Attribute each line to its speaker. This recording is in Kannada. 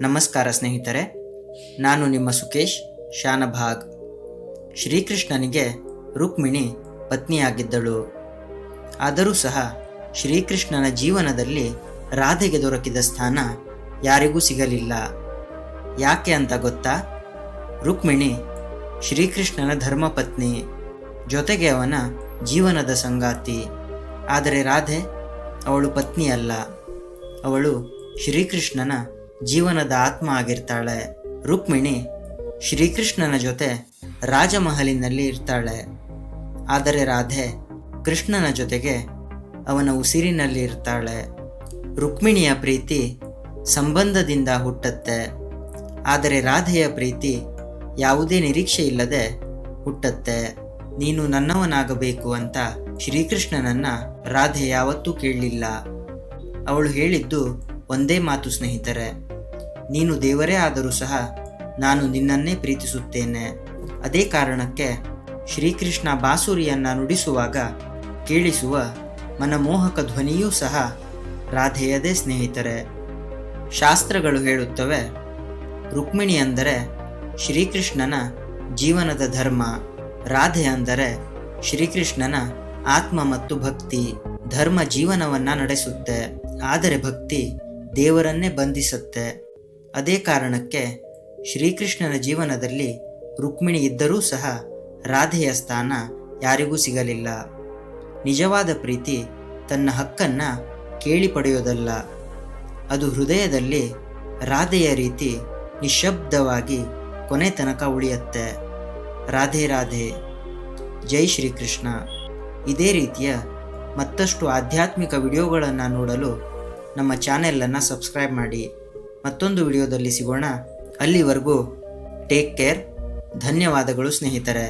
Speaker 1: ನಮಸ್ಕಾರ ಸ್ನೇಹಿತರೆ, ನಾನು ನಿಮ್ಮ ಸುಕೇಶ್ ಶಾನಭಾಗ್. ಶ್ರೀಕೃಷ್ಣನಿಗೆ ರುಕ್ಮಿಣಿ ಪತ್ನಿಯಾಗಿದ್ದಳು. ಆದರೂ ಸಹ ಶ್ರೀಕೃಷ್ಣನ ಜೀವನದಲ್ಲಿ ರಾಧೆಗೆ ದೊರಕಿದ ಸ್ಥಾನ ಯಾರಿಗೂ ಸಿಗಲಿಲ್ಲ. ಯಾಕೆ ಅಂತ ಗೊತ್ತಾ? ರುಕ್ಮಿಣಿ ಶ್ರೀಕೃಷ್ಣನ ಧರ್ಮಪತ್ನಿ, ಜೊತೆಗೆ ಅವನ ಜೀವನದ ಸಂಗಾತಿ. ಆದರೆ ರಾಧೆ ಅವಳು ಪತ್ನಿಯಲ್ಲ, ಅವಳು ಶ್ರೀಕೃಷ್ಣನ ಜೀವನದ ಆತ್ಮ ಆಗಿರ್ತಾಳೆ. ರುಕ್ಮಿಣಿ ಶ್ರೀಕೃಷ್ಣನ ಜೊತೆ ರಾಜಮಹಲಿನಲ್ಲಿ ಇರ್ತಾಳೆ. ಆದರೆ ರಾಧೆ ಕೃಷ್ಣನ ಜೊತೆಗೆ ಅವನ ಉಸಿರಿನಲ್ಲಿ ಇರ್ತಾಳೆ. ರುಕ್ಮಿಣಿಯ ಪ್ರೀತಿ ಸಂಬಂಧದಿಂದ ಹುಟ್ಟತ್ತೆ, ಆದರೆ ರಾಧೆಯ ಪ್ರೀತಿ ಯಾವುದೇ ನಿರೀಕ್ಷೆ ಇಲ್ಲದೆ ಹುಟ್ಟತ್ತೆ. ನೀನು ನನ್ನವನಾಗಬೇಕು ಅಂತ ಶ್ರೀಕೃಷ್ಣನನ್ನ ರಾಧೆ ಯಾವತ್ತೂ ಕೇಳಲಿಲ್ಲ. ಅವಳು ಹೇಳಿದ್ದು ಒಂದೇ ಮಾತು ಸ್ನೇಹಿತರೆ, ನೀನು ದೇವರೇ ಆದರೂ ಸಹ ನಾನು ನಿನ್ನನ್ನೇ ಪ್ರೀತಿಸುತ್ತೇನೆ. ಅದೇ ಕಾರಣಕ್ಕೆ ಶ್ರೀಕೃಷ್ಣ ಬಾಸುರಿಯನ್ನ ನುಡಿಸುವಾಗ ಕೇಳಿಸುವ ಮನಮೋಹಕ ಧ್ವನಿಯೂ ಸಹ ರಾಧೆಯದೇ ಸ್ನೇಹಿತರೆ. ಶಾಸ್ತ್ರಗಳು ಹೇಳುತ್ತವೆ, ರುಕ್ಮಿಣಿ ಅಂದರೆ ಶ್ರೀಕೃಷ್ಣನ ಜೀವನದ ಧರ್ಮ, ರಾಧೆ ಅಂದರೆ ಶ್ರೀಕೃಷ್ಣನ ಆತ್ಮ ಮತ್ತು ಭಕ್ತಿ. ಧರ್ಮ ಜೀವನವನ್ನ ನಡೆಸುತ್ತೆ, ಆದರೆ ಭಕ್ತಿ ದೇವರನ್ನೇ ಬಂಧಿಸುತ್ತೆ. ಅದೇ ಕಾರಣಕ್ಕೆ ಶ್ರೀಕೃಷ್ಣನ ಜೀವನದಲ್ಲಿ ರುಕ್ಮಿಣಿ ಇದ್ದರೂ ಸಹ ರಾಧೆಯ ಸ್ಥಾನ ಯಾರಿಗೂ ಸಿಗಲಿಲ್ಲ. ನಿಜವಾದ ಪ್ರೀತಿ ತನ್ನ ಹಕ್ಕನ್ನ ಕೇಳಿ ಪಡೆಯೋದಲ್ಲ, ಅದು ಹೃದಯದಲ್ಲಿ ರಾಧೆಯ ರೀತಿ ನಿಶ್ಶಬ್ದವಾಗಿ ಕೊನೆ ತನಕ ಉಳಿಯುತ್ತೆ. ರಾಧೆ ರಾಧೆ, ಜೈ ಶ್ರೀಕೃಷ್ಣ. ಇದೇ ರೀತಿಯ ಮತ್ತಷ್ಟು ಆಧ್ಯಾತ್ಮಿಕ ವಿಡಿಯೋಗಳನ್ನು ನೋಡಲು ನಮ್ಮ ಚಾನೆಲನ್ನು ಸಬ್ಸ್ಕ್ರೈಬ್ ಮಾಡಿ. ಮತ್ತೊಂದು ವಿಡಿಯೋದಲ್ಲಿ ಸಿಗೋಣ. ಅಲ್ಲಿವರೆಗೂ ಟೇಕ್ ಕೇರ್. ಧನ್ಯವಾದಗಳು ಸ್ನೇಹಿತರೆ.